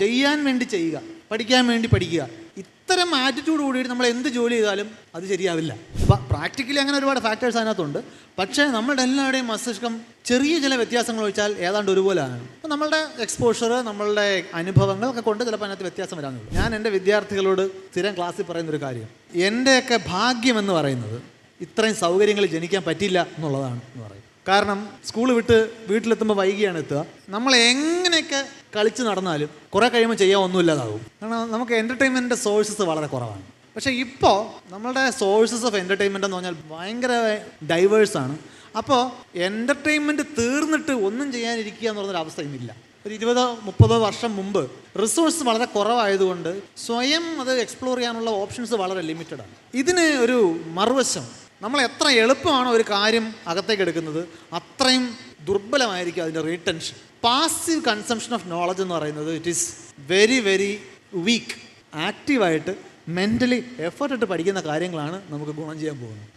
ചെയ്യാൻ വേണ്ടി ചെയ്യുക, പഠിക്കാൻ വേണ്ടി പഠിക്കുക. ഇത്തരം ആറ്റിറ്റ്യൂഡ് കൂടിയിട്ട് നമ്മൾ എന്ത് ജോലി ചെയ്താലും അത് ശരിയാവില്ല. അപ്പോൾ പ്രാക്ടിക്കലി അങ്ങനെ ഒരുപാട് ഫാക്ടേഴ്സ് അതിനകത്തുണ്ട്. പക്ഷേ നമ്മളുടെ എല്ലാവരുടെയും മസ്തിഷ്കം ചെറിയ ചില വ്യത്യാസങ്ങൾ വെച്ചാൽ ഏതാണ്ട് ഒരുപോലെയാണ്. അപ്പോൾ നമ്മളുടെ എക്സ്പോഷർ, നമ്മളുടെ അനുഭവങ്ങൾ ഒക്കെ കൊണ്ട് ചിലപ്പോൾ അതിനകത്ത് വ്യത്യാസം വരാനുള്ളൂ. ഞാൻ എൻ്റെ വിദ്യാർത്ഥികളോട് സ്ഥിരം ക്ലാസ്സിൽ പറയുന്നൊരു കാര്യം, എൻ്റെയൊക്കെ ഭാഗ്യം എന്ന് പറയുന്നത് ഇത്രയും സൗകര്യങ്ങൾ ജനിക്കാൻ പറ്റില്ല എന്നുള്ളതാണ് എന്ന് പറയും. കാരണം സ്കൂൾ വിട്ട് വീട്ടിലെത്തുമ്പോൾ വൈകിയാണ് എത്തുക. നമ്മൾ എങ്ങനെയൊക്കെ കളിച്ച് നടന്നാലും കുറേ കഴിയുമ്പോൾ ചെയ്യാൻ ഒന്നുമില്ലാതാവും. കാരണം നമുക്ക് എൻ്റർടൈൻമെൻറ്റിൻ്റെ സോഴ്സസ് വളരെ കുറവാണ്. പക്ഷേ ഇപ്പോൾ നമ്മളുടെ സോഴ്സസ് ഓഫ് എൻ്റർടൈൻമെൻറ്റ് എന്ന് പറഞ്ഞാൽ ഭയങ്കര ഡൈവേഴ്സാണ്. അപ്പോൾ എൻ്റർടൈൻമെൻറ്റ് തീർന്നിട്ട് ഒന്നും ചെയ്യാനിരിക്കുക എന്ന് പറഞ്ഞൊരു അവസ്ഥ ഇന്നില്ല. ഒരു 20-30 വർഷം മുമ്പ് റിസോഴ്സ് വളരെ കുറവായതുകൊണ്ട് സ്വയം അത് എക്സ്പ്ലോർ ചെയ്യാനുള്ള ഓപ്ഷൻസ് വളരെ ലിമിറ്റഡാണ്. ഇതിന് ഒരു മറുവശം, നമ്മൾ എത്ര എളുപ്പമാണോ ഒരു കാര്യം അകത്തേക്ക് എടുക്കുന്നത് അത്രയും ദുർബലമായിരിക്കും അതിൻ്റെ retention. Passive consumption of knowledge എന്ന് പറയുന്നത് it is very very weak. ആക്റ്റീവായിട്ട് മെൻ്റലി എഫേർട്ട് ഇട്ട് പഠിക്കുന്ന കാര്യങ്ങളാണ് നമുക്ക് ഗുണം ചെയ്യാൻ പോകുന്നത്.